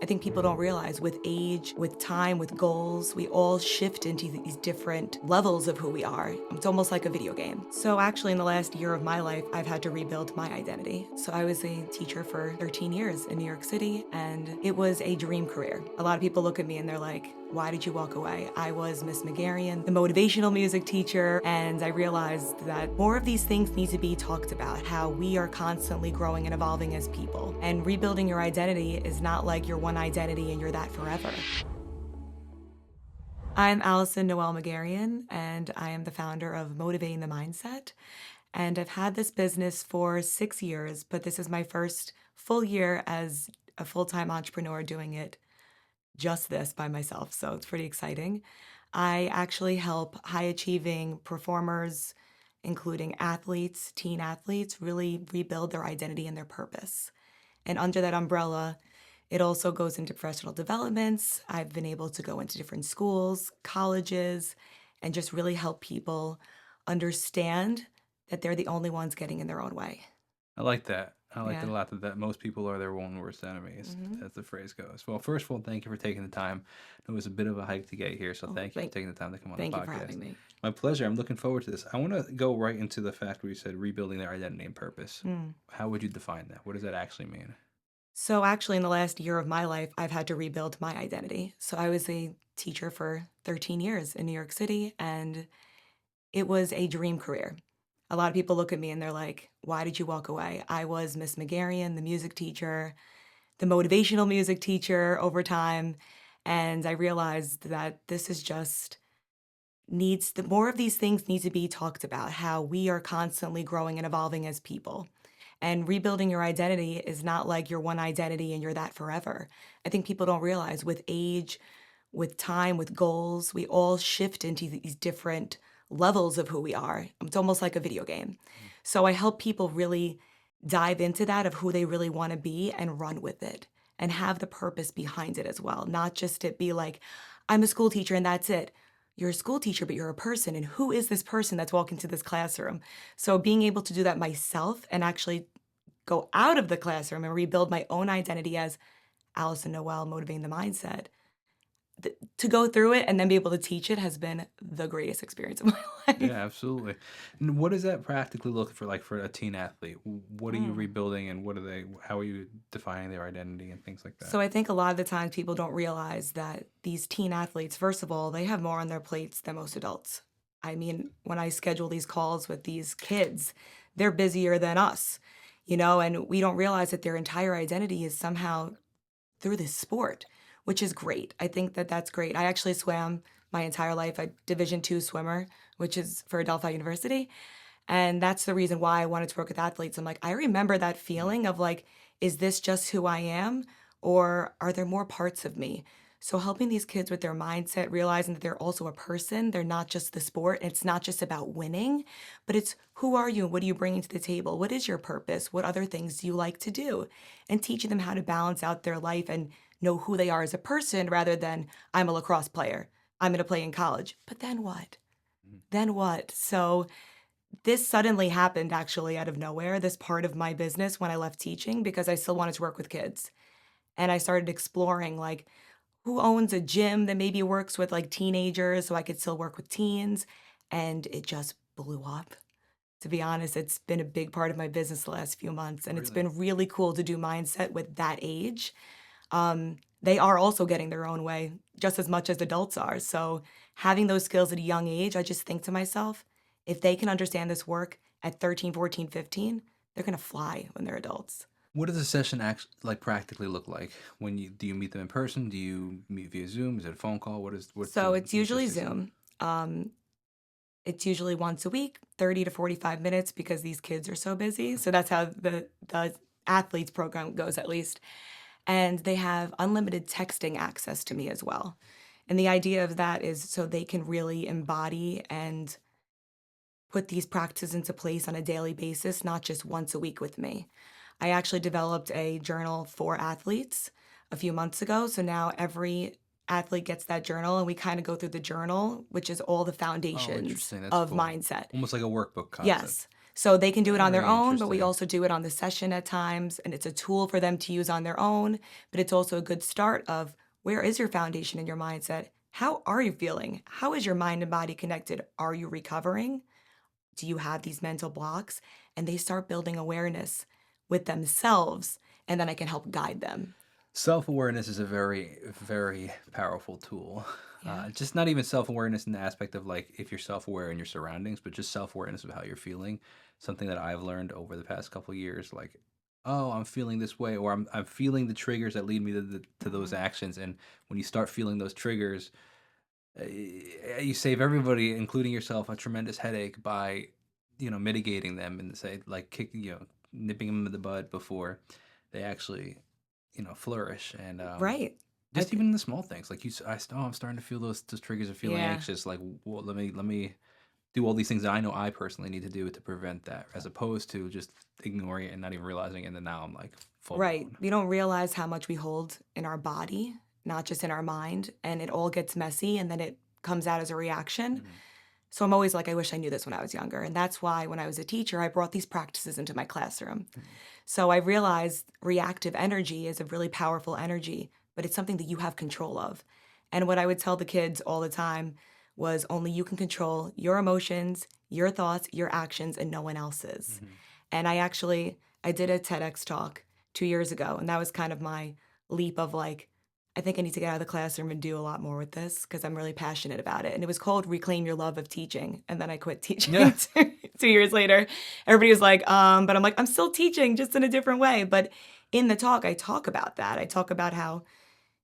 I think people don't realize with age, with time, with goals, we all shift into these different levels of who we are. It's almost like a video game. So actually in the last year of my life, I've had to rebuild my identity. So I was a teacher for 13 years in New York City, and it was a dream career. A lot of people look at me and they're like, why did you walk away? I was Miss Megherian, the motivational music teacher, and I realized that more of these things need to be talked about, how we are constantly growing and evolving as people. And rebuilding your identity is not like you're one identity and you're that forever. I'm Allison Noelle Megherian, and I am the founder of Motivating the Mindset. And I've had this business for 6 years, but this is my first full year as a full-time entrepreneur doing it just this by myself, so it's pretty exciting. I actually help high achieving performers, including athletes, teen athletes, really rebuild their identity and their purpose. And under that umbrella, it also goes into professional developments. I've been able to go into different schools, colleges, and just really help people understand that they're the only ones getting in their own way. I like that. I like that Yeah. a lot that most people are their own worst enemies, hmm as the phrase goes. Well, first of all, thank you for taking the time. It was a bit of a hike to get here, so Oh, thank you for taking the time to come on the thank you for podcast. having me. My pleasure. I'm looking forward to this. I want to go right into the fact where you said rebuilding their identity and purpose. Mm. How would you define that? What does that actually mean? So actually in the last year of my life, I've had to rebuild my identity. So I was a teacher for 13 years in New York City, and it was a dream career. A lot of people look at me and they're like, why did you walk away? I was Miss Megherian, the music teacher, the motivational music teacher over time. And I realized that this is just needs the more of these things need to be talked about, how we are constantly growing and evolving as people. And rebuilding your identity is not like you're one identity and you're that forever. I think people don't realize with age, with time, with goals, we all shift into these different levels of who we are. It's almost like a video game. So I help people really dive into that of who they really want to be and run with it and have the purpose behind it as well. Not just it be like, I'm a school teacher and that's it. You're a school teacher, but you're a person. And who is this person that's walking to this classroom? So being able to do that myself and actually go out of the classroom and rebuild my own identity as Allison Noelle Motivating the Mindset, to go through it and then be able to teach it has been the greatest experience of my Yeah, life. absolutely. And what does that practically look for, like for a teen athlete? What are you Mm. rebuilding, and what are they? How are you defining their identity and things like that? So I think a lot of the times people don't realize that these teen athletes, first of all, they have more on their plates than most adults. I mean, when I schedule these calls with these kids, they're busier than us, and we don't realize that their entire identity is somehow through this sport, which is great. I think that that's great. I actually swam my entire life, a Division II swimmer, which is for Adelphi University. And that's the reason why I wanted to work with athletes. I'm like, I remember that Mm. feeling of like, is this just who I am? Or are there more parts of me? So helping these kids with their mindset, realizing that they're also a person, they're not just the sport. It's not just about winning, but it's who are you and what are you bringing to the table? What is your purpose? What other things do you like to do? And teaching them how to balance out their life and know who they are as a person rather than I'm a lacrosse player. I'm going to play in college. But then what? Mhm. Then what? So this suddenly happened actually out of nowhere, this part of my business when I left teaching because I still wanted to work with kids. And I started exploring like who owns a gym that maybe works with like teenagers so I could still work with teens. And it just blew up. To be honest, it's been a big part of my business the last few months. And it's Really? been really cool to do mindset with that age. They are also getting their own way just as much as adults are. So having those skills at a young age, I just think to myself, if they can understand this work at 13, 14, 15, they're going to fly when they're adults. What does a session like practically look like? When you do you meet them in person? Do you meet via Zoom? Is it a phone call? What's So the it's usually logistics of it? Zoom. It's usually once a week, 30 to 45 minutes because these kids are so busy. So that's how the athletes program goes at least. And they have unlimited texting access to me as well. And the idea of that is so they can really embody and put these practices into place on a daily basis, not just once a week with me. I actually developed a journal for athletes a few months ago. So now every athlete gets that journal, and we kind of go through the journal, which is all the Oh, foundations interesting. That's of cool. mindset. Almost like a workbook concept. Yes. So they can do it on their Very own, but we interesting. also do it on the session at times, and it's a tool for them to use on their own, but it's also a good start of where is your foundation in your mindset? How are you feeling? How is your mind and body connected? Are you recovering? Do you have these mental blocks? And they start building awareness with themselves, and then I can help guide them. Self-awareness is a very, very powerful tool. Yeah. Just not even self-awareness in the aspect of like if you're self-aware in your surroundings, but just self-awareness of how you're feeling. Something that I've learned over the past couple of years, like, oh, I'm feeling this way, or I'm feeling the triggers that lead me to those Mhm. actions. And when you start feeling those triggers, you save everybody, including yourself, a tremendous headache by, mitigating them and say like kicking, nipping them in the bud before they actually, flourish. And Right. I just th- even the small things, like oh, I'm starting to feel those triggers of feeling yeah. anxious. Like, well, let me do all these things that I know I personally need to do to prevent that, as opposed to just ignoring it and not even realizing it. And then now I'm like full Right. blown. We don't realize how much we hold in our body, not just in our mind, and it all gets messy and then it comes out as a reaction. Mhm. So I'm always like, I wish I knew this when I was younger. And that's why when I was a teacher, I brought these practices into my classroom. Mhm. So I realized reactive energy is a really powerful energy, but it's something that you have control of. And what I would tell the kids all the time was only you can control your emotions, your thoughts, your actions, and no one else's. Mhm. And I did a TEDx talk 2 years ago, and that was kind of my leap of like, I think I need to get out of the classroom and do a lot more with this because I'm really passionate about it. And it was called Reclaim Your Love of Teaching. And then I quit Yeah. teaching 2 years later. Everybody was like, but I'm like, I'm still teaching just in a different way. But in the talk, I talk about that. I talk about how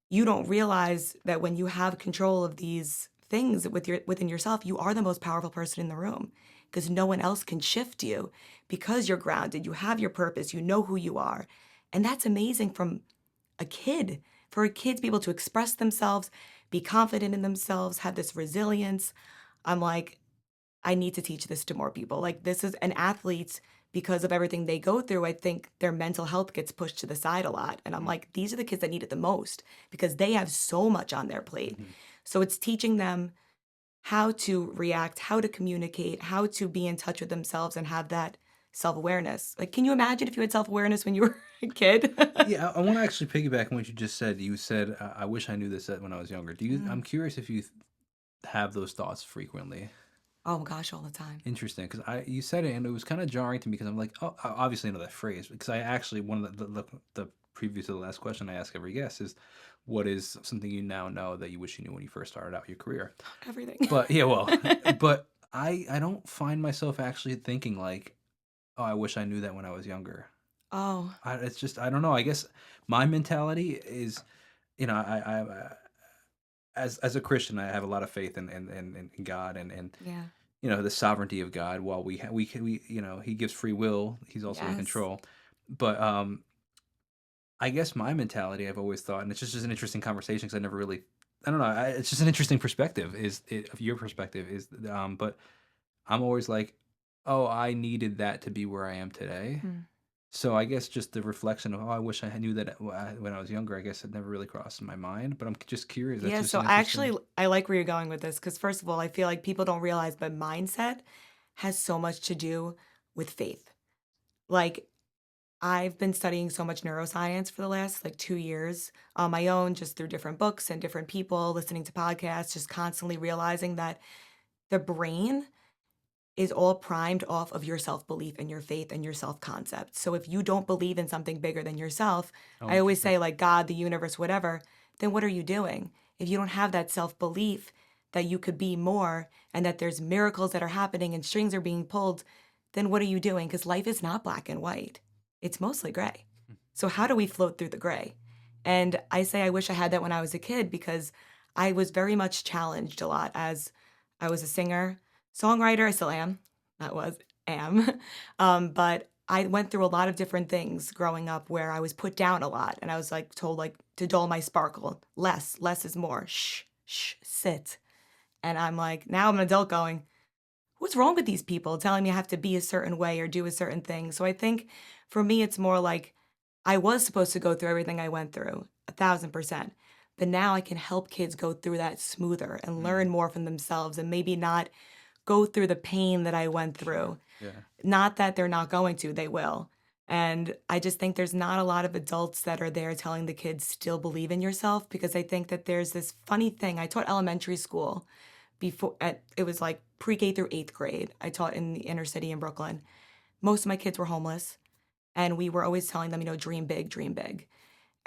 you don't realize that when you have control of these things within yourself, you are the most powerful person in the room because no one else can shift you because you're grounded. You have your purpose. You know who you are. And that's amazing from a kid, for a kid to be able to express themselves, be confident in themselves, have this resilience. I'm like, I need to teach this to more people. Like, this is an athletes because of everything they go through. I think their mental health gets pushed to the side a lot. And I'm Mhm. like, these are the kids that need it the most because they have so much on their plate. Mhm. So it's teaching them how to react, how to communicate, how to be in touch with themselves and have that self awareness. Like, can you imagine if you had self awareness when you were a kid? Yeah, I want to actually piggyback on what you just said. You said, "I wish I knew this when I was younger." Do you? I'm Mm. curious if you have those thoughts frequently. Oh gosh, all the time. Interesting, because I you said it and it was kind of jarring to me because I'm like, oh, I obviously know that phrase because I actually one of the previous to the last question I ask every guest is, what is something you now know that you wish you knew when you first started out your career? Everything. But yeah, well, but I don't find myself actually thinking like, oh, I wish I knew that when I was younger. Oh, It's just I don't know. I guess my mentality is, as a Christian, I have a lot of faith in God and yeah. the sovereignty of God. While He gives free will, He's also in Yes. control. But I guess my mentality, I've always thought, and it's just an interesting conversation because I never really, I don't know, it's just an interesting perspective. Of your perspective is, but I'm always like, oh, I needed that to be where I am today. Hmm. So I guess just the reflection of, oh, I wish I knew that when I was younger. I guess it never really crossed my mind, but I'm just curious. That's Yeah, just so an interesting. I like where you're going with this because first of all, I feel like people don't realize, but mindset has so much to do with faith. Like I've been studying so much neuroscience for the last like 2 years on my own, just through different books and different people, listening to podcasts, just constantly realizing that the brain is all primed off of your self belief and your faith and your self concept. So if you don't believe in something bigger than yourself, Oh, I always interesting. say like God, the universe, whatever, then what are you doing? If you don't have that self belief that you could be more and that there's miracles that are happening and strings are being pulled, then what are you doing? Because life is not black and white, it's mostly gray. So how do we float through the gray? And I say I wish I had that when I was a kid because I was very much challenged a lot as I was a singer, songwriter. I still am. That was am. But I went through a lot of different things growing up where I was put down a lot and I was like told like to dull my sparkle. Less is more. Shh, sit. And I'm like, now I'm an adult going, what's wrong with these people telling me I have to be a certain way or do a certain thing? So I think for me, it's more like I was supposed to go through everything I went through, 1,000%. But now I can help kids go through that smoother and learn Mm, more from themselves and maybe not go through the pain that I went sure. through. Yeah. Not that they're not going to, they will. And I just think there's not a lot of adults that are there telling the kids still believe in yourself, because I think that there's this funny thing. I taught elementary school it was like pre-K through 8th grade. I taught in the inner city in Brooklyn. Most of my kids were homeless, and we were always telling them, dream big, dream big.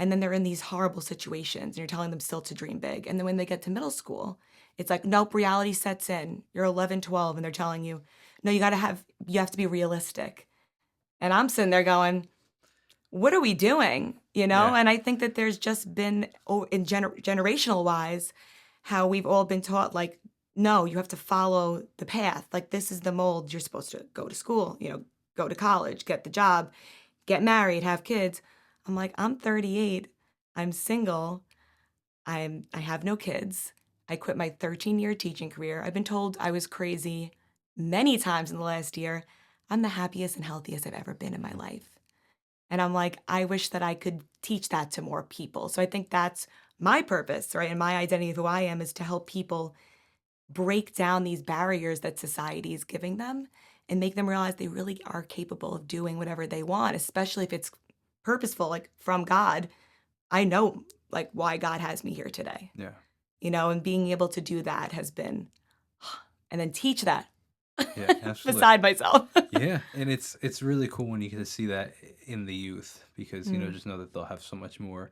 And then they're in these horrible situations, and you're telling them still to dream big. And then when they get to middle school, it's like, nope, reality sets in. You're 11, 12, and they're telling you, no, you have to be realistic. And I'm sitting there going, what are we doing? Yeah. And I think that there's just been, in generational wise, how we've all been taught, like, no, you have to follow the path. Like, this is the mold. You're supposed to go to school, go to college, get the job, get married, have kids. I'm like, I'm 38. I'm single. I have no kids. I quit my 13-year teaching career. I've been told I was crazy many times in the last year. I'm the happiest and healthiest I've ever been in my life. And I'm like, I wish that I could teach that to more people. So I think that's my purpose, right? And my identity of who I am is to help people break down these barriers that society is giving them and make them realize they really are capable of doing whatever they want, especially if it's purposeful, like from God. I know like why God has me here today, Yeah. and being able to do that has been, and then teach that Yeah. Absolutely. beside myself. Yeah, and it's really cool when you get to see that in the youth, because Mm. just know that they'll have so much more,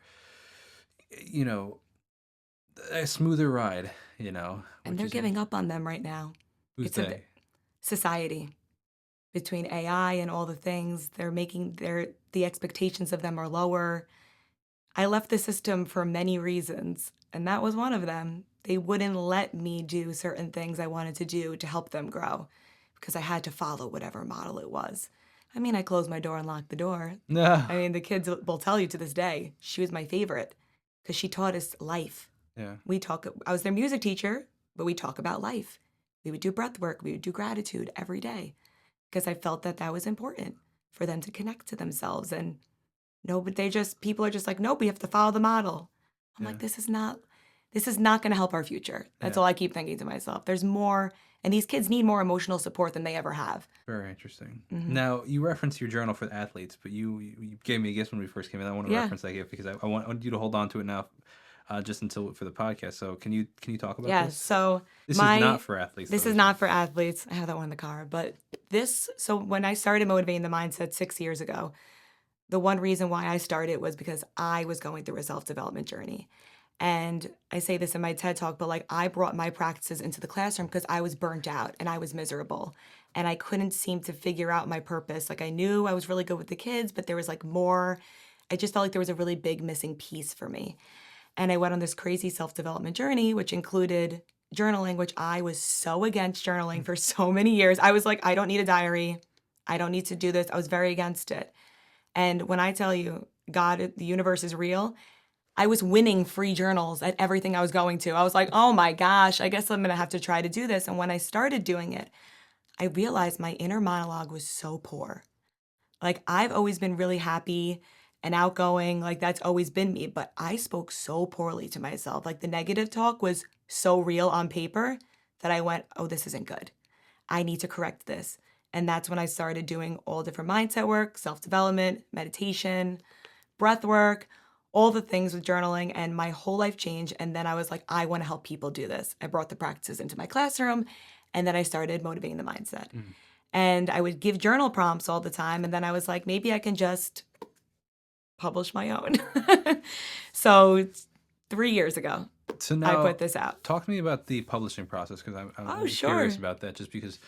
you know, a smoother ride, And which they're is giving up on them right now. who's It's a they? society. Between AI and all the things, they're making the expectations of them are lower. I left the system for many reasons, and that was one of them. They wouldn't let me do certain things I wanted to do to help them grow because I had to follow whatever model it was. I mean, I closed my door and locked the door. No. I mean, the kids will tell you to this day, she was my favorite because she taught us life. Yeah. I was their music teacher, but we talk about life. We would do breath work, we would do gratitude every day because I felt that that was important for them to connect to themselves. And no, but people are just like, nope, we have to follow the model. I'm Yeah. like, this is not going to help our future. That's Yeah. all I keep thinking to myself. There's more, and these kids need more emotional support than they ever have. Very interesting. Hmm. Now, you referenced your journal for the athletes, but you gave me a gift when we first came in. I want to Yeah. reference that gift because I want you to hold on to it now, just until for the podcast. So can you talk about Yeah. this? So This is not for athletes, this though, is is it? not for athletes. I have that one in the car, but so when I started motivating the mindset 6 years ago, the one reason why I started was because I was going through a self-development journey. And I say this in my TED talk, but like I brought my practices into the classroom because I was burnt out and I was miserable and I couldn't seem to figure out my purpose. Like I knew I was really good with the kids, but there was like more. I just felt like there was a really big missing piece for me. And I went on this crazy self-development journey, which included journaling, which I was so against journaling for so many years. I was like, I don't need a diary. I don't need to do this. I was very against it. And when I tell you, God, the universe is real, I was winning free journals at everything I was going to. I was like, oh my gosh, I guess I'm going to have to try to do this. And when I started doing it, I realized my inner monologue was so poor. Like, I've always been really happy and outgoing. Like, that's always been me. But I spoke so poorly to myself. Like, the negative talk was so real on paper that I went, oh, this isn't good. I need to correct this. And that's when I started doing all different mindset work, self development, meditation, breath work, all the things with journaling, and my whole life changed. And then I was like, I want to help people do this. I brought the practices into my classroom, and then I started motivating the mindset. Mm. And I would give journal prompts all the time. And then I was like, maybe I can just publish my own. So 3 years ago, So I now, put this out. talk to me about the publishing process, because Oh, I'm curious sure. about that. Just because,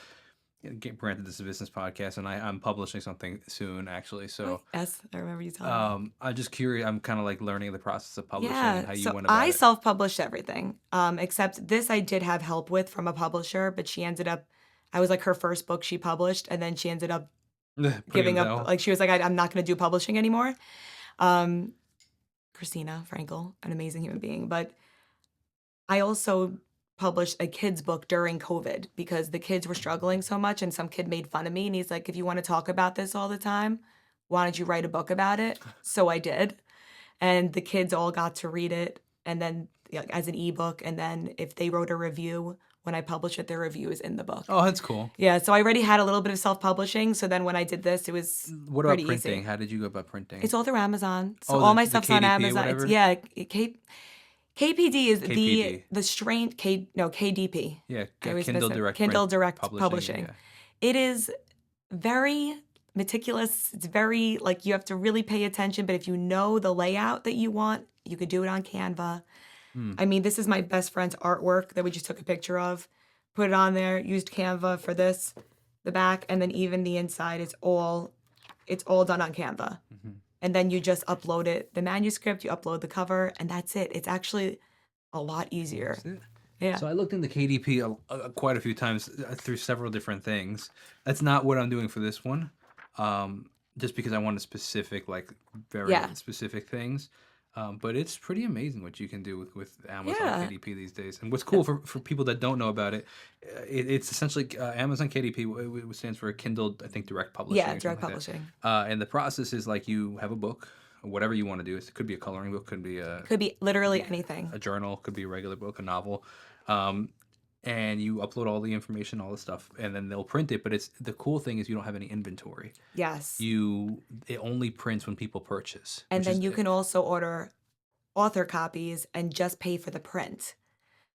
granted, this is a business podcast, and I'm publishing something soon, actually. So, Yes, I remember you telling me. I'm just curious. I'm kind of like learning the process of publishing and Yeah, how you so went I about it. self-published everything, except this I did have help with from a publisher, but I was like her first book she published, and then she ended up Putting in giving the up. towel. Like she was like, I'm not going to do publishing anymore. Um, Christina Frankel, an amazing human being, but I also published a kid's book during COVID because the kids were struggling so much, and some kid made fun of me, and he's like, if you want to talk about this all the time, why don't you write a book about it? So I did. And the kids all got to read it, and then as an ebook, and then if they wrote a review when I publish it, the review is in the book. Oh, that's cool. Yeah, so I already had a little bit of self-publishing. So then when I did this, it was What about pretty printing? easy. How did you go about printing? It's all through Amazon. So Oh, all my the stuff's on KDP or Amazon. It's whatever? yeah, KPD is KPD. the strain KDP. Yeah, I always miss Kindle it. Direct Kindle Print Direct Publishing. Publishing. Yeah. It is very meticulous. It's very like you have to really pay attention, but if you know the layout that you want, you could do it on Canva. Hmm. I mean, this is my best friend's artwork that we just took a picture of, put it on there, used Canva for this, the back, and then even the inside, it's all done on Canva. Mm-hmm. And then you just upload it, the manuscript, you upload the cover, and that's it. It's actually a lot easier. That's it. Yeah. So I looked into KDP quite a few times through several different things. That's not what I'm doing for this one, just because I wanted specific, like very Yeah. specific things. But it's pretty amazing what you can do with Amazon Yeah. KDP these days. And what's cool for people that don't know about it, it's essentially Amazon KDP. It stands for Kindle, I think, Direct Publishing. Yeah, or direct something like publishing. that. And the process is like you have a book, whatever you want to do. It could be a coloring book, could be Could be literally anything. a journal, could be a regular book, a novel. And you upload all the information, all the stuff, and then they'll print it. But it's the cool thing is you don't have any inventory. Yes. It only prints when people purchase. And which then is- you can also order author copies and just pay for the print.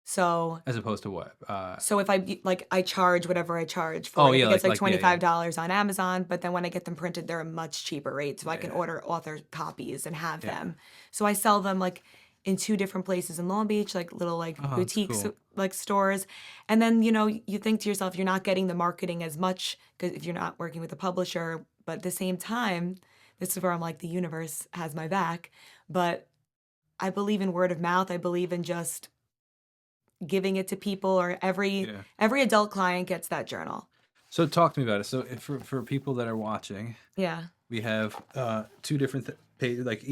So as opposed to what? so if I charge whatever I charge for Oh, it. yeah, I think it's like, like yeah, yeah. $25 on Amazon, but then when I get them printed, they're a much cheaper rate. So I can Yeah. order author copies and have Yeah. them. So I sell them like in 2 different places in Long Beach, like little like Oh, that's boutiques, cool. like stores. And then, you think to yourself, you're not getting the marketing as much because if you're not working with a publisher, but at the same time, this is where I'm like, the universe has my back. But I believe in word of mouth. I believe in just giving it to people, or every adult client gets that journal. So talk to me about it. So for people that are watching, Yeah. we have 2 different pages, like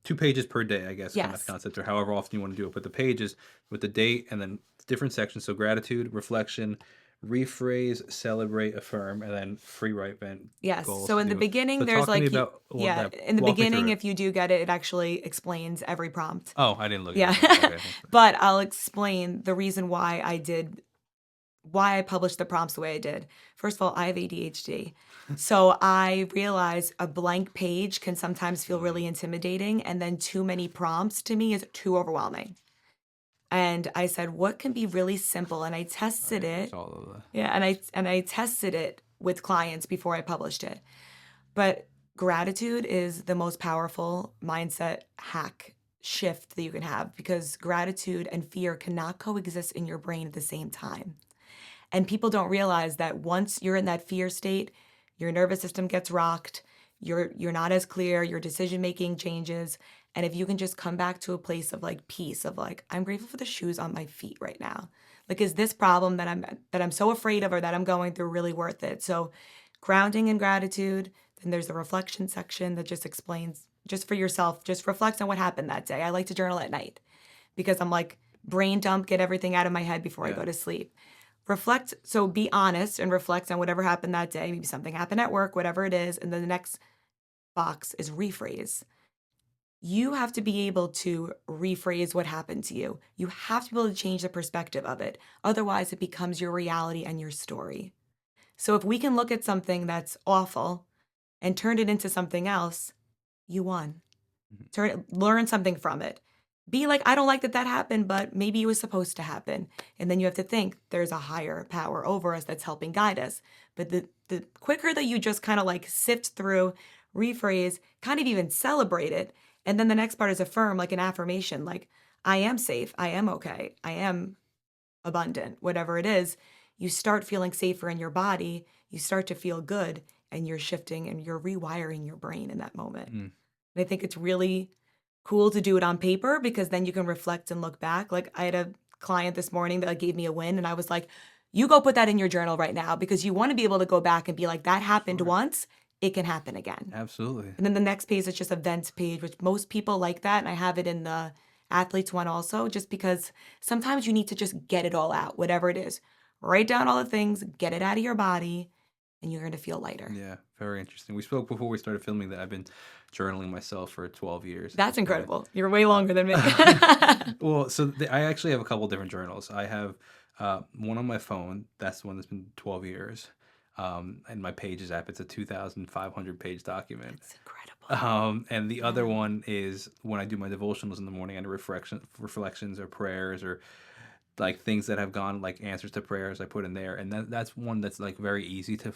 2 pages per day, I guess, kind of Yes. concept, or however often you want to do it. But the pages with the date and then different sections. So gratitude, reflection, rephrase, celebrate, affirm, and then free write, vent, Yes. goals So to in the do. beginning, So there's talk to me like, about that. in the Walk me through beginning, it. if you do get it, it actually explains every prompt. Oh, I didn't look Yeah. at it. Okay. But I'll explain the reason why I published the prompts the way I did. First of all, I have ADHD. So I realize a blank page can sometimes feel really intimidating, and then too many prompts to me is too overwhelming. And I said, what can be really simple? And I tested it. It's all of the... Yeah, and I tested it with clients before I published it. But gratitude is the most powerful mindset hack shift that you can have, because gratitude and fear cannot coexist in your brain at the same time. And people don't realize that once you're in that fear state, your nervous system gets rocked, you're not as clear, your decision making changes. And if you can just come back to a place of like peace, of like, I'm grateful for the shoes on my feet right now. Like, is this problem that I'm so afraid of or that I'm going through really worth it? So grounding in gratitude. Then there's a reflection section that just explains, just for yourself, just reflects on what happened that day. I like to journal at night because I'm like, brain dump, get everything out of my head before I go to sleep. Reflect, so be honest and reflect on whatever happened that day. Maybe something happened at work, whatever it is. And then the next box is rephrase. You have to be able to rephrase what happened to you. You have to be able to change the perspective of it. Otherwise, it becomes your reality and your story. So if we can look at something that's awful and turn it into something else, you won. Learn something from it. Be like, I don't like that happened, but maybe it was supposed to happen. And then you have to think there's a higher power over us that's helping guide us. But the quicker that you just kind of like sift through, rephrase, kind of even celebrate it. And then the next part is affirm, like an affirmation, like, I am safe, I am okay, I am abundant, whatever it is. You start feeling safer in your body, you start to feel good, and you're shifting and you're rewiring your brain in that moment. And I think it's really cool to do it on paper, because then you can reflect and look back. Like, I had a client this morning that gave me a win, and I was like, you go put that in your journal right now, because you want to be able to go back and be like, that happened once, it can happen again. Absolutely. And then the next page is just events page, which most people like that. And I have it in the athletes one also, just because sometimes you need to just get it all out, whatever it is. Write down all the things, get it out of your body, and you're going to feel lighter. Yeah, very interesting. We spoke before we started filming that I've been journaling myself for 12 years. That's incredible. You're way longer than me. Well, so I actually have a couple different journals. I have One on my phone. That's the one that's been 12 years. And my Pages app. It's a 2,500 page document. It's incredible. And the other Yeah. one is when I do my devotionals in the morning and reflections or prayers or like things that have gone like answers to prayers I put in there, and that's one that's like very easy to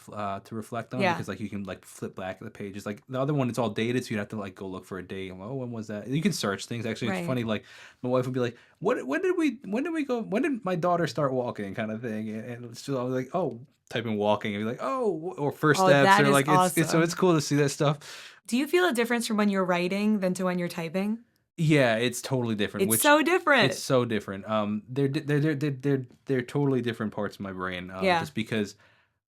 reflect on Yeah. because like you can like flip back the pages. Like the other one, it's all dated, so you'd have to like go look for a date. And, oh, when was that? You can search things. Actually, it's Right. funny. Like my wife would be like, when did my daughter start walking, kind of thing, and it's just I was like, oh, type in walking and be like, oh, or first Oh, steps, that or is like it's so it's awesome. cool to see that stuff. Do you feel a difference from when you're writing than to when you're typing? Yeah, it's totally different, It's which so it's different. so different. They're totally different parts of my brain. Yeah. Just because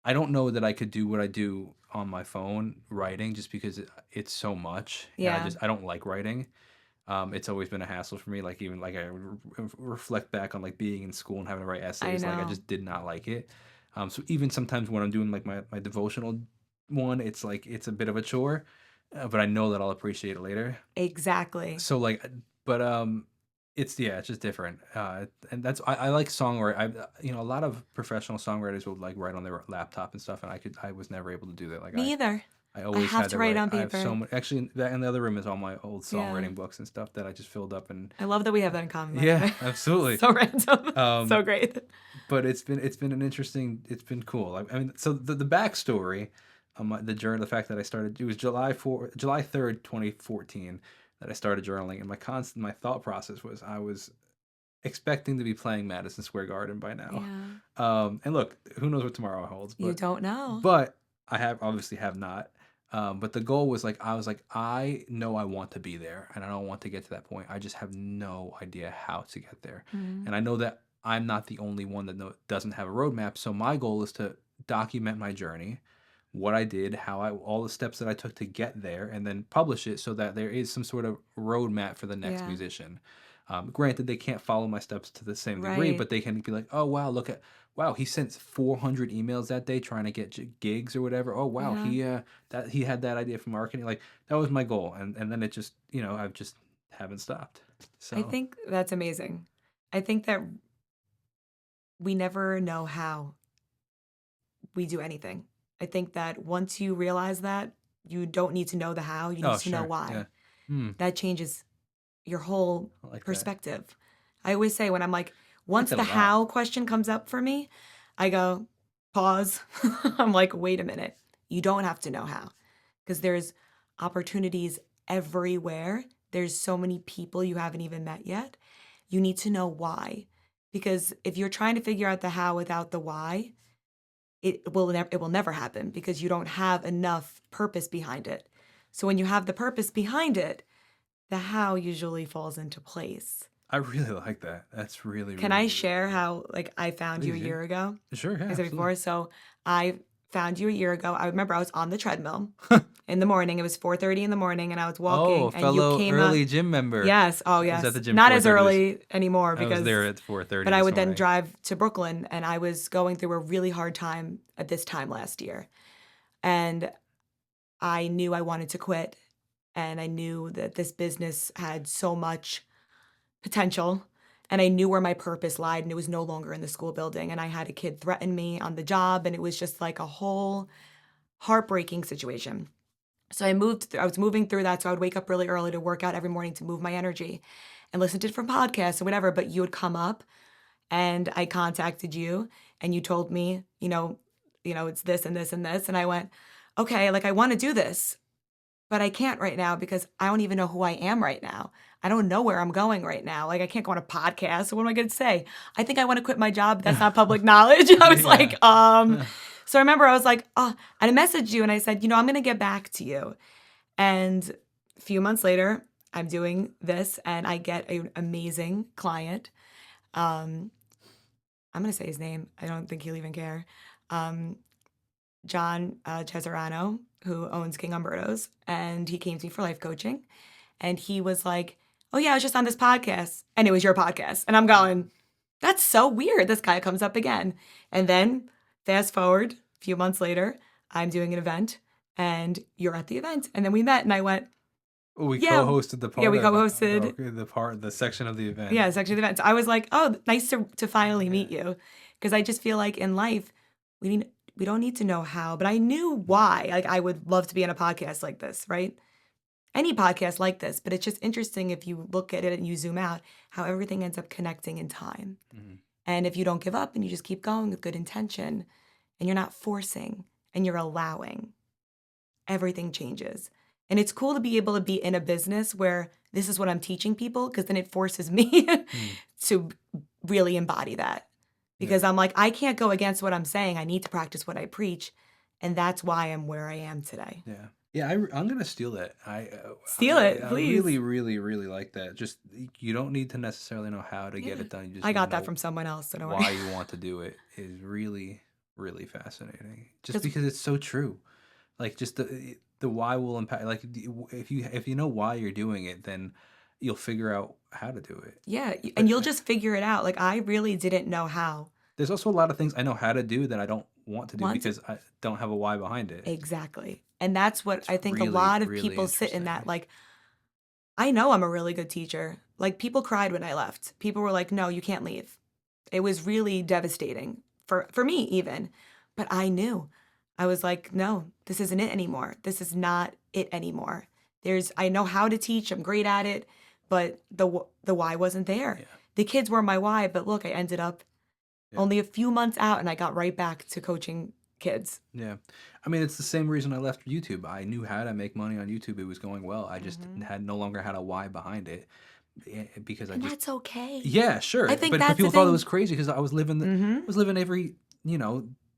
I don't know that I could do what I do on my phone writing, just because it's so much, and Yeah. I don't like writing. It's always been a hassle for me. Like even like I reflect back on like being in school and having to write I essays, like I know. just did not like it. So even sometimes when I'm doing like my devotional one, it's like it's a bit of a chore, but I know that I'll appreciate it later. Exactly. So like, but it's yeah, it's just different. And that's I like songwriting. A lot of professional songwriters would like write on their laptop and stuff, and I was never able to do that. Like Me either. I I always have had to to write write. on I have so paper. much. Actually, that in the other room is all my old Yeah. songwriting books and stuff that I just filled up. And I love that we have that in common, by the yeah, way. absolutely. So random. So Um, great. but it's been an interesting. It's been cool. I mean, so the backstory, the journey, the fact that I started. It was July 3rd, 2014, that I started journaling, and my thought process was I was expecting to be playing Madison Square Garden by now. Yeah. And look, who knows what tomorrow holds, You don't know. but I have not. But the goal was like I was like I know I want to be there, and I don't want to get to that point. I just have no idea how to get there, Mhm. and I know that I'm not the only one that doesn't have a roadmap. So my goal is to document my journey, what I did, all the steps that I took to get there, and then publish it so that there is some sort of roadmap for the next Yeah. musician. Granted, they can't follow my steps to the same degree, Right. but they can be like, "Oh wow, wow, he sent 400 emails that day trying to get gigs or whatever. Oh wow, Yeah. he had that idea from marketing. Like that was my goal, and then it just I've just haven't stopped. I So think that's amazing. I think that we never know how we do anything. I think that once you realize that, you don't need to know the how, you need oh to know sure, why. yeah, hmm, That changes your whole I like that. perspective. I always say when I'm like, I like once that a the lot. how question comes up for me, I go, pause. I'm like, wait a minute. You don't have to know how because there's opportunities everywhere. There's so many people you haven't even met yet. You need to know why. Because if you're trying to figure out the how without the why, it will never happen because you don't have enough purpose behind it. So when you have the purpose behind it, the how usually falls into place. I really like that. That's really, Can really, I really, share really good. how like I found you a Please, yeah, year ago? sure, yeah, I said absolutely. before. So I found you a year ago. I remember I was on the treadmill in the morning. It was 4:30 in the morning and I was Oh, walking a and you fellow came up. early gym member. Yes. Oh, I was at the yes. gym Not as 4:30 this. early anymore I was there because, at 4:30 but I this would then morning. drive to Brooklyn and I was going through a really hard time at this time last year. And I knew I wanted to quit and I knew that this business had so much potential and I knew where my purpose lied and it was no longer in the school building and I had a kid threaten me on the job and it was just like a whole heartbreaking situation. So I was moving through that so I would wake up really early to work out every morning to move my energy and listen to different podcasts or whatever, but you would come up and I contacted you and you told me, it's this and this and this and I went, "Okay, like I want to do this, but I can't right now because I don't even know who I am right now. I don't know where I'm going right now. Like I can't go on a podcast. So what am I going to say? I think I want to quit my job. But that's not public knowledge." I was Yeah. like, so I remember I was like, oh, and I messaged you and I said, I'm going to get back to you. And a few months later, I'm doing this and I get an amazing client. Um, I'm going to say his name. I don't think he'll even care. Um, John Cesarano, who owns King Umberto's, and he came to me for life coaching. And he was like, "Oh, yeah, I was just on this podcast." And it was your podcast. And I'm going, "That's so weird. This guy comes up again." And then fast forward a few months later, I'm doing an event and you're at the event. And then we met and I went, We Yeah. co-hosted the Yeah, part we of co-hosted. the section of the event. Yeah, section of events. I was like, "Oh, nice to finally Yeah. meet you," because I just feel like in life, we need we don't need to know how, but I knew Mhm. why. Like, I would love to be on a podcast like this, right? Any podcast like this, but it's just interesting if you look at it and you zoom out, how everything ends up connecting in time. Mhm. And if you don't give up and you just keep going with good intention and you're not forcing and you're allowing, everything changes. And it's cool to be able to be in a business where this is what I'm teaching people because then it forces me Mm. to really embody that. Yeah. Because I'm like, I can't go against what I'm saying. I need to practice what I preach. And that's why I'm where I am today. Yeah. Yeah, I'm gonna steal that. Steal it, I please. really, really, really like that. Just you don't need to necessarily know how to get Yeah. it done. You just I need to got that know from someone else, so don't worry. why you want to do it is really, really fascinating. Just Because because it's so true. Like just the why will impact. Like if you know why you're doing it, then you'll figure out how to do it. yeah, and But you'll just figure it out. Like I really didn't know how. there's also a lot of things I know how to do that I don't want to do Once because I don't have a why behind it. exactly. And that's what It's I think a really, lot of really people sit in that interesting. like I know I'm a really good teacher. Like people cried when I left. People were like, "No, you can't leave." It was really devastating for me even. But I knew. I was like, "No, this isn't it anymore. This is not it anymore." I know how to teach. I'm great at it, but the why wasn't there. Yeah, The kids were my why, but look, I ended up yeah. only a few months out and I got right back to coaching kids. Yeah. I mean, it's the same reason I left YouTube. I knew how to make money on YouTube. It was going well. I just Mhm. had no longer had a why behind it because I And just that's okay. yeah, I sure. think But that's the people thought it was thing. crazy because I Mhm. was living every,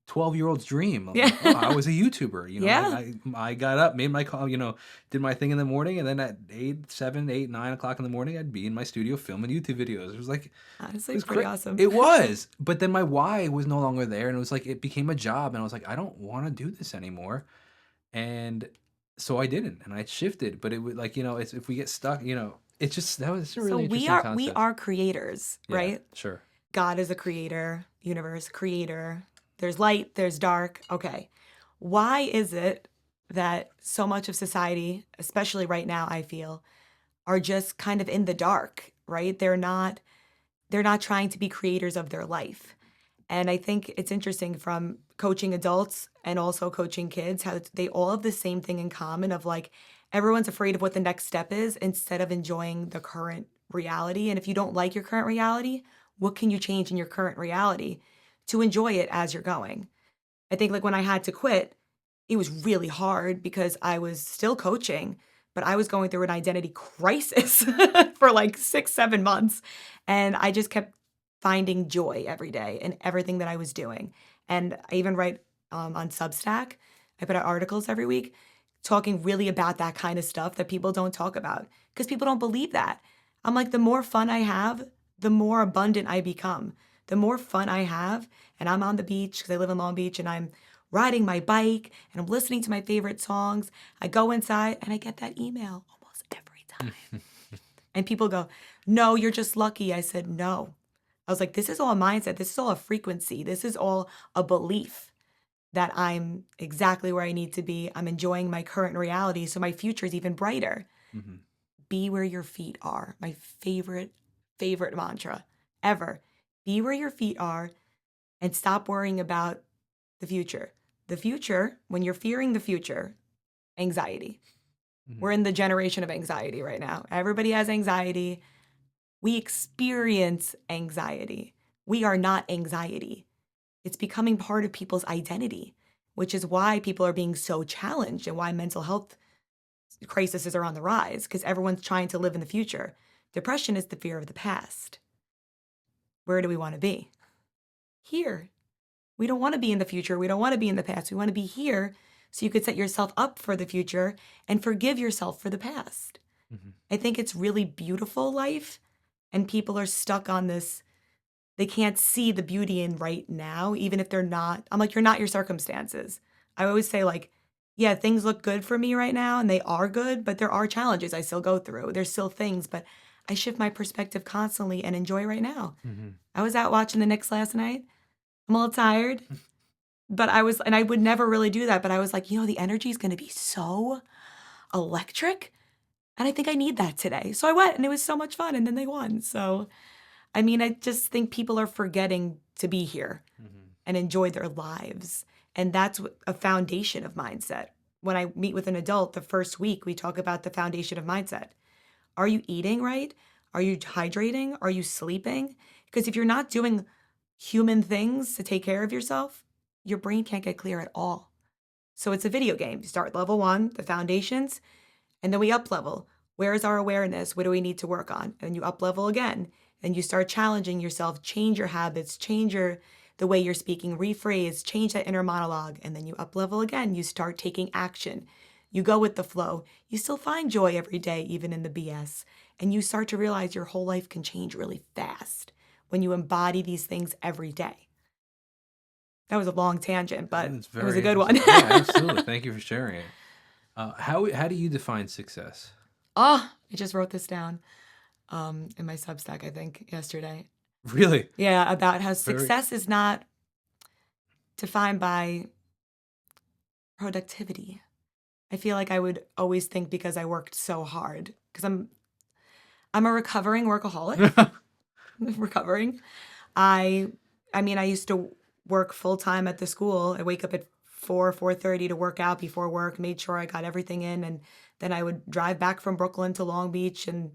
12-year-old's dream. I'm Yeah. like, oh, I was a YouTuber. Yeah. I got up, made my call, did my thing in the morning, and then at 9 o'clock in the morning, I'd be in my studio filming YouTube videos. It was like Honestly, it was it's pretty great. awesome. It was, but then my why was no longer there, and it was like it became a job, and I was like, I don't want to do this anymore, and so I didn't, and I shifted. But it would like it's, if we get stuck, it's just that was a So really we interesting are we concept. are creators, Yeah, right? sure. God is a creator, universe creator. There's light, there's dark. Okay. Why is it that so much of society, especially right now, I feel, are just kind of in the dark, right? They're not trying to be creators of their life. And I think it's interesting from coaching adults and also coaching kids how they all have the same thing in common of like everyone's afraid of what the next step is instead of enjoying the current reality. And if you don't like your current reality, what can you change in your current reality to enjoy it as you're going? I think like when I had to quit, it was really hard because I was still coaching, but I was going through an identity crisis for like 6, 7 months. And I just kept finding joy every day in everything that I was doing. And I even write on Substack, I put out articles every week talking really about that kind of stuff that people don't talk about because people don't believe that. I'm like, the more fun I have, the more abundant I become. The more fun I have, and I'm on the beach because I live in Long Beach and I'm riding my bike and I'm listening to my favorite songs. I go inside and I get that email almost every time. And people go, "No, you're just lucky." I said, "No." I was like, this is all a mindset. This is all a frequency. This is all a belief that I'm exactly where I need to be. I'm enjoying my current reality. So my future is even brighter. Hmm. Be where your feet are. My favorite mantra ever. Be where your feet are and stop worrying about the future. The future, when you're fearing the future, anxiety. Hmm. We're in the generation of anxiety right now. Everybody has anxiety. We experience anxiety. We are not anxiety. It's becoming part of people's identity, which is why people are being so challenged and why mental health crises are on the rise because everyone's trying to live in the future. Depression is the fear of the past. Where do we want to be? Here. We don't want to be in the future. We don't want to be in the past. We want to be here so you could set yourself up for the future and forgive yourself for the past. Hmm. I think it's really beautiful life, and people are stuck on this. They can't see the beauty in right now, even if they're not. I'm like, you're not your circumstances. I always say, like, yeah, things look good for me right now, and they are good, but there are challenges I still go through. There's still things, but I shift my perspective constantly and enjoy right now. Hmm. I was out watching the Knicks last night. I'm a little tired, but and I would never really do that, but I was like, the energy is going to be so electric And I think I need that today. So I went and it was so much fun and then they won. So, I mean, I just think people are forgetting to be here Mhm. and enjoy their lives. And that's a foundation of mindset. When I meet with an adult, the first week, we talk about the foundation of mindset. Are you eating right? Are you hydrating? Are you sleeping? Because if you're not doing human things to take care of yourself, your brain can't get clear at all. So it's a video game. You start level one, the foundations, and then we up level. Where is our awareness? What do we need to work on? And you up level again. And you start challenging yourself, change your habits, change the way you're speaking, rephrase, change that inner monologue. And then you up level again. You start taking action. You go with the flow. You still find joy every day, even in the BS. And you start to realize your whole life can change really fast when you embody these things every day. That was a long tangent, but It's it was a very good one. interesting. Yeah, absolutely. Thank you for sharing it. How do you define success? Oh, I just wrote this down in my Substack, I think, yesterday. Really? Yeah, about how Very success is not defined by productivity. I feel like I would always think because I worked so hard, because I'm a recovering workaholic, recovering. I I mean, I used to work full time at the school. I wake up at 4:30 to work out before work, made sure I got everything in, and then I would drive back from Brooklyn to Long Beach, and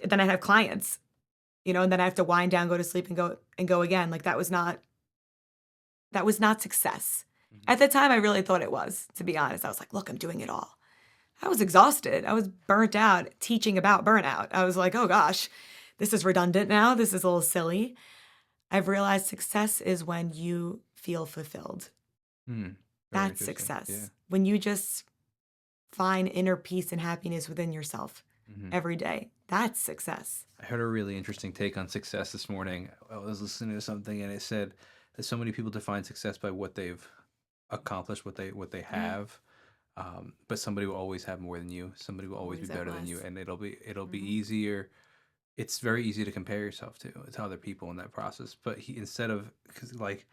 then I'd have clients, and then I have to wind down, go to sleep, and go again. Like that was not success. Mhm. At the time, I really thought it was, to be honest. I was like, look, I'm doing it all. I was exhausted. I was burnt out teaching about burnout. I was like, oh gosh, this is redundant now. This is a little silly. I've realized success is when you feel fulfilled. Hmm. Very That's interesting. Yeah. success. When you just find inner peace and happiness within yourself Mhm. every day. That's success. I heard a really interesting take on success this morning. I was listening to something and it said that so many people define success by what they've accomplished, what they Yeah, have. But somebody will always have more than you. Somebody will always be always have better than you, less. and it'll be Hmm. easier. It's very easy to compare yourself to other people in that process. But he instead of because like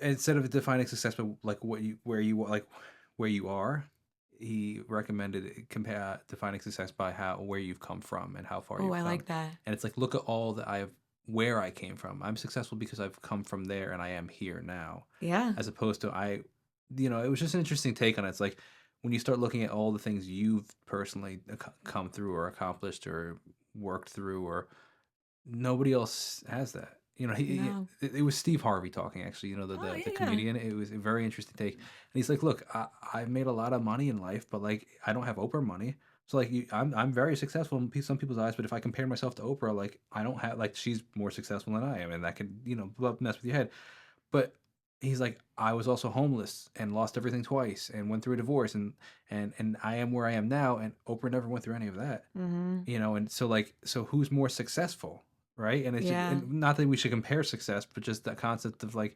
instead of defining success by like what you where you like where you are, he recommended compare defining success by how where you've come from and how far Oh, you've I come. like that. And it's like look at all that I've where I came from. I'm successful because I've come from there and I am here now, Yeah. as opposed to it was just an interesting take on it. It's like when you start looking at all the things you've personally come through or accomplished or worked through or nobody else has that. No. It was Steve Harvey talking actually. Oh, The yeah. comedian. It was a very interesting take, and he's like, "Look, I've made a lot of money in life, but like I don't have Oprah money. So like I'm very successful in some people's eyes, but if I compare myself to Oprah, like I don't have like she's more successful than I am, and that could mess with your head. But he's like, I was also homeless and lost everything twice and went through a divorce and I am where I am now, and Oprah never went through any of that. Hmm. And so like who's more successful, right? And it's just, Yeah. and not that we should compare success, but just that concept of like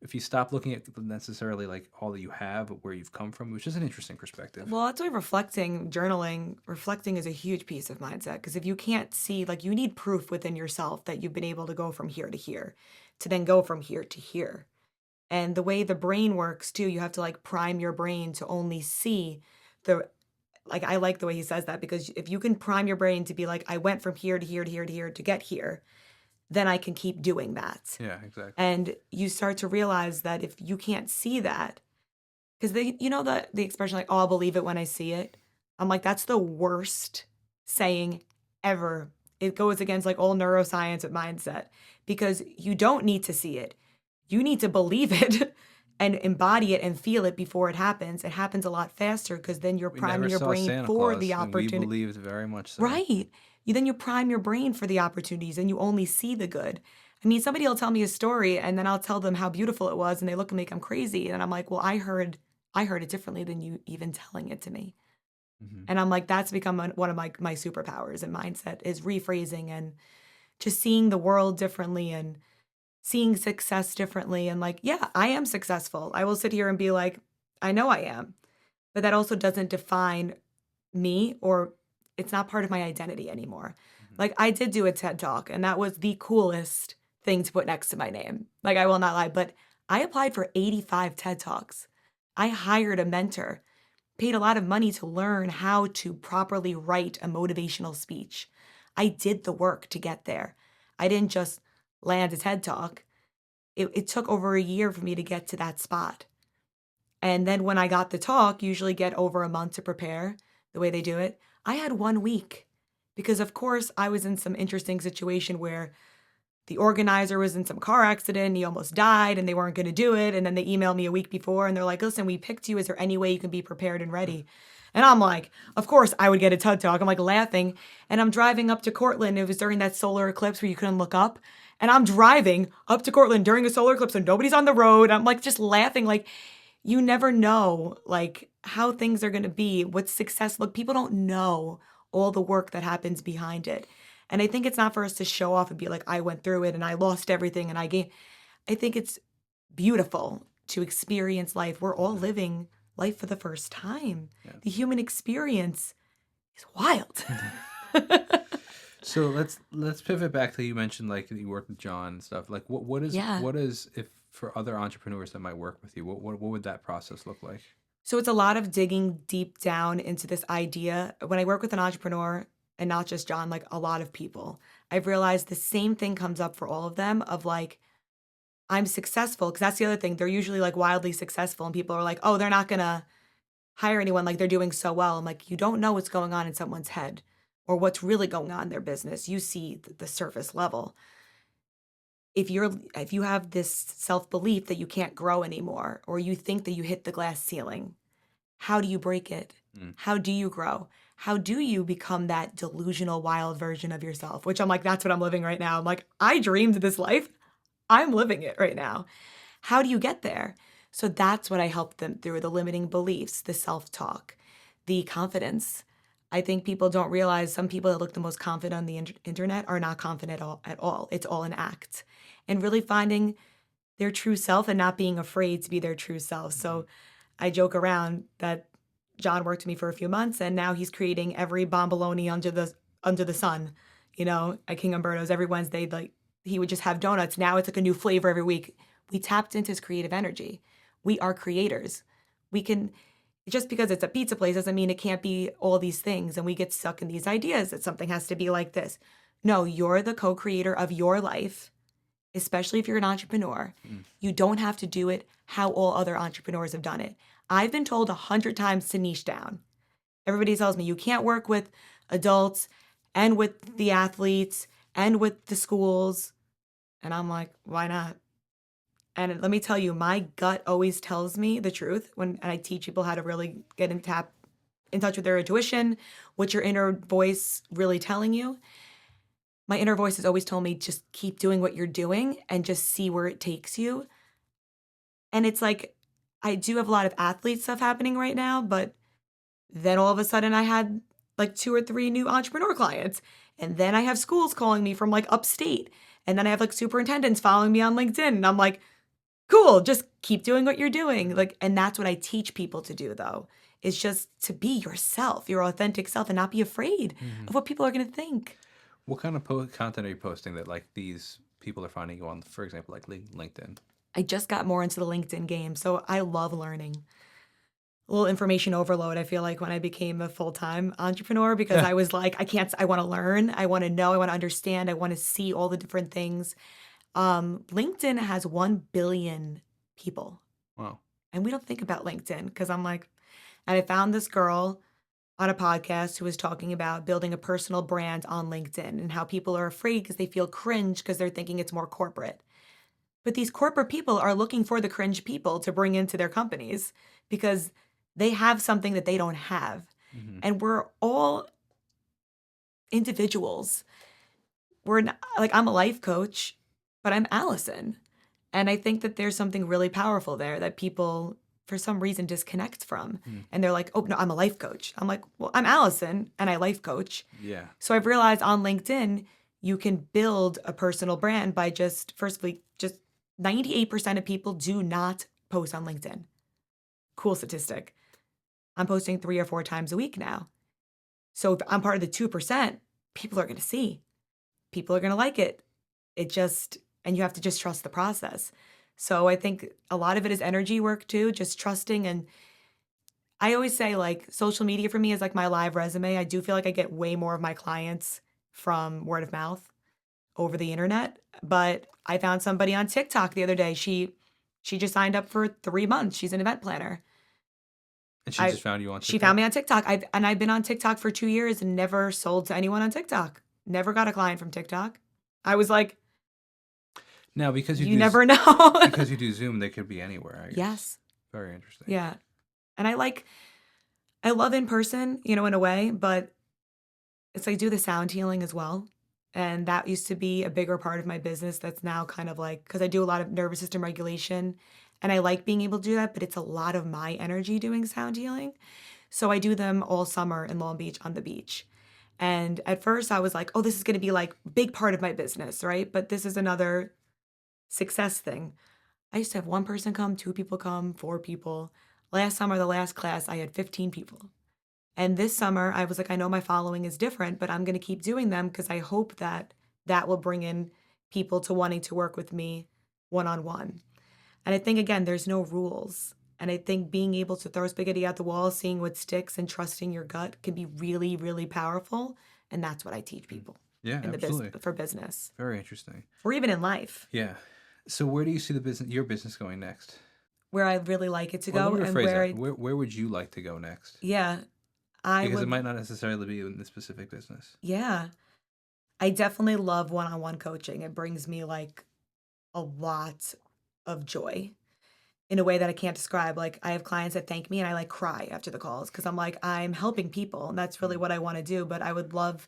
if you stop looking at necessarily like all that you have but where you've come from, which is an interesting perspective. Well, that's why reflecting, journaling, reflecting is a huge piece of mindset. Because if you can't see, like, you need proof within yourself that you've been able to go from here to here, to then go from here to here. And the way the brain works too, you have to like prime your brain to only see the, like, I like the way he says that because if you can prime your brain to be like, I went from here to here to here to here to get here, then I can keep doing that. Yeah, exactly. And you start to realize that if you can't see that, because the expression like, "Oh, I'll believe it when I see it." I'm like, that's the worst saying ever. It goes against like all neuroscience and mindset because you don't need to see it. You need to believe it and embody it and feel it before it happens. It happens a lot faster because then you're We never priming your saw brain Santa for the Claus, and we opportunity. believed very much so. Right. Then you prime your brain for the opportunities and you only see the good. I mean, somebody will tell me a story and then I'll tell them how beautiful it was and they look at me like I'm crazy. And I'm like, well, I heard it differently than you even telling it to me. Hmm. And I'm like, that's become one of my superpowers and mindset is rephrasing and just seeing the world differently and seeing success differently. And like, yeah, I am successful. I will sit here and be like, I know I am, but that also doesn't define me or it's not part of my identity anymore. Hmm. Like I did do a TED Talk and that was the coolest thing to put next to my name. Like I will not lie, but I applied for 85 TED Talks. I hired a mentor paid a lot of money to learn how to properly write a motivational speech. I did the work to get there. I didn't just land a TED Talk. It took over a year for me to get to that spot. And then when I got the talk, usually get over a month to prepare the way they do it. I had 1 week because, of course, I was in some interesting situation where the organizer was in some car accident. He almost died and they weren't going to do it. And then they emailed me a week before and they're like, listen, we picked you. Is there any way you can be prepared and ready? And I'm like, of course I would get a TED Talk. I'm like laughing. And I'm driving up to Cortland. It was during that solar eclipse where you couldn't look up. And I'm driving up to Cortland during a solar eclipse and nobody's on the road. I'm like just laughing. Like, you never know like how things are going to be, what success look. People don't know all the work that happens behind it. And I think it's not for us to show off and be like, I went through it and I lost everything and I gained. I think it's beautiful to experience life. We're all living life for the first time. Yeah. The human experience is wild. So let's pivot back to, you mentioned like you work with John and stuff. Like Yeah. what is, if for other entrepreneurs that might work with you, what would that process look like? So it's a lot of digging deep down into this idea. When I work with an entrepreneur, and not just John, like a lot of people, I've realized the same thing comes up for all of them of like, I'm successful. Cause that's the other thing. They're usually like wildly successful and people are like, oh, they're not gonna hire anyone, like they're doing so well. I'm like, you don't know what's going on in someone's head or what's really going on in their business. You see the surface level. If you have this self-belief that you can't grow anymore, or you think that you hit the glass ceiling, how do you break it? Mm. How do you grow? How do you become that delusional, wild version of yourself? Which I'm like, that's what I'm living right now. I'm like, I dreamed this life. I'm living it right now. How do you get there? So that's what I help them through: the limiting beliefs, the self-talk, the confidence. I think people don't realize some people that look the most confident on the internet are not confident at all. It's all an act. And really finding their true self and not being afraid to be their true self. So I joke around that John worked with me for a few months and now he's creating every bomboloni under the sun. You know, at King Umberto's every Wednesday, like he would just have donuts. Now it's like a new flavor every week. We tapped into his creative energy. We are creators. We can, just because it's a pizza place doesn't mean it can't be all these things. And we get stuck in these ideas that something has to be like this. No, you're the co-creator of your life, especially if you're an entrepreneur. You don't have to do it how all other entrepreneurs have done it. I've been told 100 times to niche down. Everybody tells me you can't work with adults and with the athletes and with the schools. And I'm like, why not? And let me tell you, my gut always tells me the truth when and I teach people how to really get in touch with their intuition, what's your inner voice really telling you. My inner voice has always told me, just keep doing what you're doing and just see where it takes you. And it's like, I do have a lot of athlete stuff happening right now, but then all of a sudden I had like 2 or 3 new entrepreneur clients. And then I have schools calling me from like upstate. And then I have like superintendents following me on LinkedIn. And I'm like, cool, just keep doing what you're doing. Like, and that's what I teach people to do though, is just to be yourself, your authentic self, and not be afraid of what people are going to think. What kind of content are you posting that like these people are finding you on, for example, like LinkedIn? I just got more into the LinkedIn game, so I love learning. A little information overload, I feel like, when I became a full-time entrepreneur because I was like, I want to learn, I want to know, I want to understand, I want to see all the different things. LinkedIn has 1 billion people, Wow. and we don't think about LinkedIn because I'm like, and I found this girl on a podcast who was talking about building a personal brand on LinkedIn and how people are afraid because they feel cringe because they're thinking it's more corporate. But these corporate people are looking for the cringe people to bring into their companies because they have something that they don't have. Mm-hmm. And we're all individuals. We're not, like, I'm a life coach, but I'm Allison. And I think that there's something really powerful there that people, for some reason, disconnect from. And they're like, oh, no, I'm a life coach. I'm like, well, I'm Allison and I life coach. Yeah. So I've realized on LinkedIn, you can build a personal brand by just, firstly, just 98% of people do not post on LinkedIn. Cool statistic. I'm posting 3 or 4 times a week now. So if I'm part of the 2%, people are going to see. People are going to like it. And you have to just trust the process. So I think a lot of it is energy work too, just trusting. And I always say, like, social media for me is like my live resume. I do feel like I get way more of my clients from word of mouth over the internet, but I found somebody on TikTok the other day. She just signed up for 3 months. She's an event planner. And she I just found you on She found TikTok? me on TikTok. I've been on TikTok for 2 years and never sold to anyone on TikTok. Never got a client from TikTok. I was like, Now "You never know." because you do Zoom, they could be anywhere, I guess. Yes. Very interesting. Yeah. And I love in person, in a way, but it's like I do the sound healing as well. And that used to be a bigger part of my business that's now kind of like because I do a lot of nervous system regulation and I like being able to do that, but it's a lot of my energy doing sound healing. So I do them all summer in Long Beach on the beach. And at first I was like, oh, this is going to be like big part of my business, right? But this is another success thing. I used to have one person come, two people come, four people. Last summer, the last class, I had 15 people. And this summer, I was like, I know my following is different, but I'm going to keep doing them because I hope that that will bring in people to wanting to work with me one on one. And I think, again, there's no rules. And I think being able to throw spaghetti at the wall, seeing what sticks, and trusting your gut can be really, really powerful. And that's what I teach Mm. people Yeah, in the absolutely. for business Very interesting. or even in life, Yeah. So where do you see your business going next? where I really like it to Or let go me and rephrase where that. I, Where would you like to go next? yeah, I Because it would, might not necessarily be in this specific business. yeah, I definitely love one on one coaching. It brings me like a lot of joy in a way that I can't describe. Like, I have clients that thank me and I like cry after the calls because I'm like, I'm helping people and that's really Mm. what I want to do. But I would love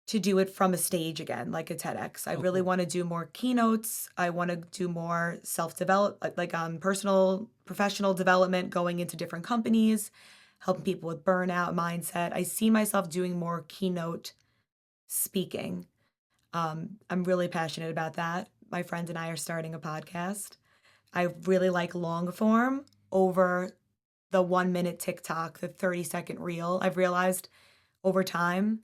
to do it from a stage again, like a TEDx. I Oh, really cool. want to do more keynotes. I want to do more self-develop, like personal, professional development, going into different companies, helping people with burnout mindset. I see myself doing more keynote speaking. I'm really passionate about that. My friend and I are starting a podcast. I really like long form over the 1 minute TikTok, the 30-second reel. I've realized over time,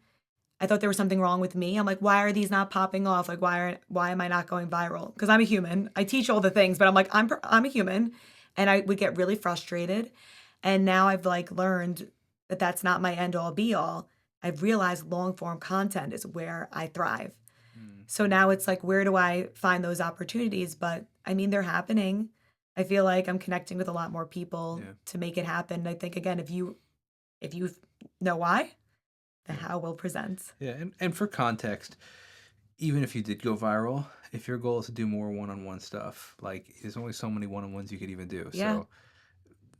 I thought there was something wrong with me. I'm like, why are these not popping off? Like, why am I not going viral? Because I'm a human. I teach all the things, but I'm like, I'm a human, and I would get really frustrated. And now I've like learned that that's not my end all be all. I've realized long form content is where I thrive. Mm. So now it's like, where do I find those opportunities? But I mean, they're happening. I feel like I'm connecting with a lot more people Yeah. to make it happen. I think again, if you know why, the Yeah. how will present. Yeah. And for context, even if you did go viral, if your goal is to do more one-on-one stuff, like there's only so many one-on-ones you could even do. Yeah. So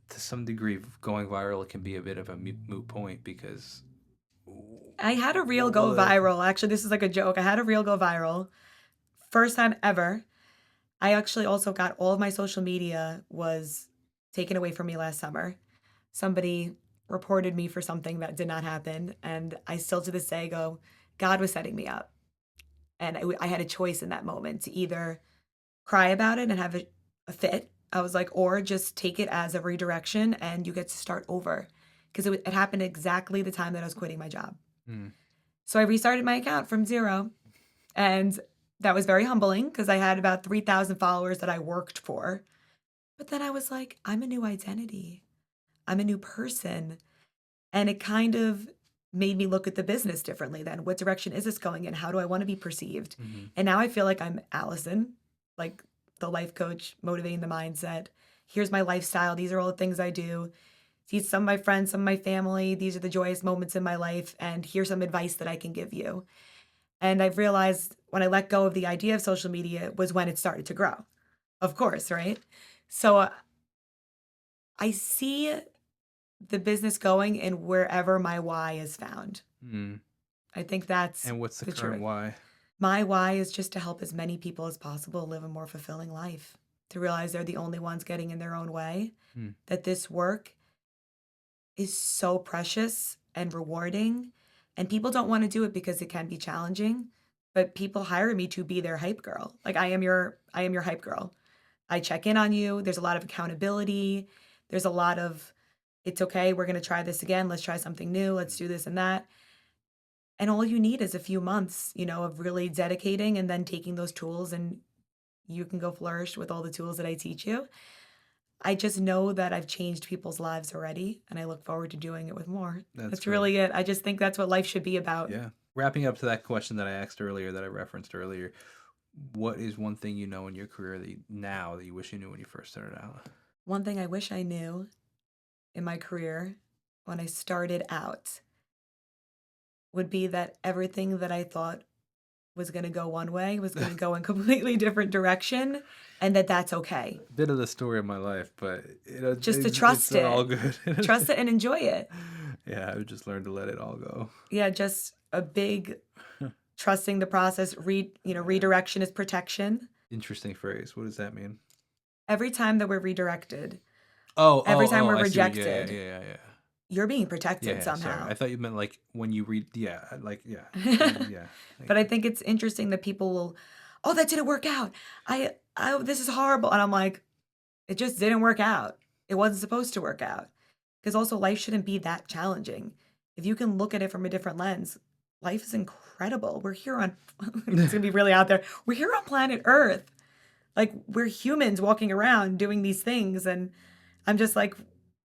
to some degree, going viral can be a bit of a moot point because I had a reel what go will it? viral. Actually, this is like a joke. I had a reel go viral. First time ever. I actually also got all of my social media was taken away from me last summer. Somebody reported me for something that did not happen. And I still to this day go, God was setting me up. And I had a choice in that moment to either cry about it and have a fit. I was like, or just take it as a redirection and you get to start over. Because it happened exactly the time that I was quitting my job. Mm. So I restarted my account from zero. And that was very humbling because I had about 3,000 followers that I worked for. But then I was like, I'm a new identity. I'm a new person. And it kind of made me look at the business differently then. What direction is this going in? How do I want to be perceived? Hmm. And now I feel like I'm Allison, like the life coach, motivating the mindset. Here's my lifestyle. These are all the things I do. These some of my friends, some of my family. These are the joyous moments in my life. And here's some advice that I can give you. And I've realized when I let go of the idea of social media was when it started to grow, of course, right? So I see the business going in wherever my why is found. Mm. I think that's And what's the the current truth. why? My why is just to help as many people as possible live a more fulfilling life, to realize they're the only ones getting in their own way, Mm. that this work is so precious and rewarding. And people don't want to do it because it can be challenging, but people hire me to be their hype girl. Like I am your hype girl. I check in on you. There's a lot of accountability. There's a lot of it's okay, we're going to try this again. Let's try something new. Let's do this and that. And all you need is a few months, of really dedicating and then taking those tools and you can go flourish with all the tools that I teach you. I just know that I've changed people's lives already, and I look forward to doing it with more. That's That's great. really it. I just think that's what life should be about. Yeah. Wrapping up to that question that I asked earlier, that I referenced earlier, what is one thing you know in your career now that you wish you knew when you first started out? One thing I wish I knew in my career when I started out would be that everything that I thought was going to go one way was going to go in completely different direction, and that that's okay. Bit of the story of my life, but Just to it's trust all it. good. Trust it and enjoy it. Yeah, I've just learned to let it all go. Yeah, just a big trusting the process. Yeah. Redirection is protection. Interesting phrase. What does that mean? Every time that we're redirected, Oh, every oh, time oh, we're I see what, yeah, yeah, rejected, yeah, yeah, yeah. you're being protected Yeah, sorry. somehow. I thought you meant like when you read, yeah, like, yeah. Yeah. But Thank I you. think it's interesting that people will, "Oh, that didn't work out. This is horrible." And I'm like, "It just didn't work out. It wasn't supposed to work out." Because also life shouldn't be that challenging. If you can look at it from a different lens, life is incredible. We're here on it's gonna be really out there. We're here on planet Earth. Like we're humans walking around doing these things, and I'm just like,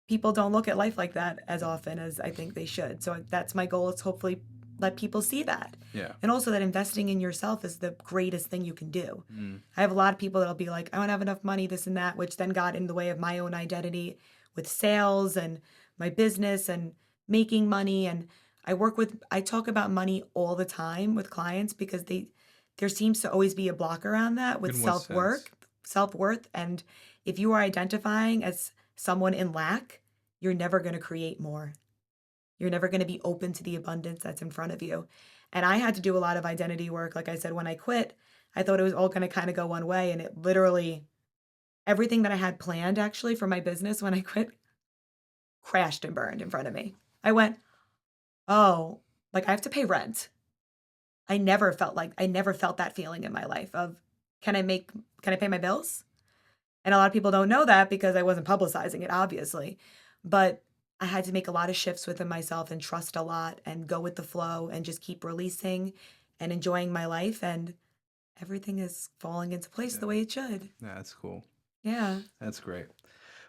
people don't look at life like that as often as I think they should. So that's my goal, is hopefully let people see that. Yeah. And also that investing in yourself is the greatest thing you can do. Mm. I have a lot of people that'll be like, I don't have enough money, this and that, which then got in the way of my own identity with sales and my business and making money. And I talk about money all the time with clients because there seems to always be a block around that with In what sense? self-worth. And if you are identifying as someone in lack, you're never going to create more. You're never going to be open to the abundance that's in front of you. And I had to do a lot of identity work. Like I said, when I quit, I thought it was all going to kind of go one way. And it literally, everything that I had planned actually for my business when I quit crashed and burned in front of me. I went, oh, like I have to pay rent. I never felt that feeling in my life of, can I make, can I pay my bills? And a lot of people don't know that because I wasn't publicizing it, obviously. But I had to make a lot of shifts within myself and trust a lot and go with the flow and just keep releasing and enjoying my life. And everything is falling into place the Yeah. way it should. Yeah, that's cool. Yeah. That's great.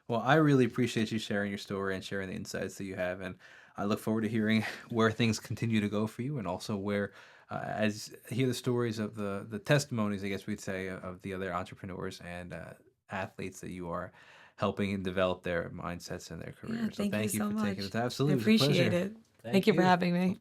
Well, I really appreciate you sharing your story and sharing the insights that you have, and I look forward to hearing where things continue to go for you, and also where, as hear the stories of the testimonies, I guess we'd say, of the other entrepreneurs and athletes that you are helping and develop their mindsets and their Yeah. careers. So Thank you thank you so for taking the much. time. I Absolutely, it was a appreciate pleasure. it. Thank Thank you for you. having me.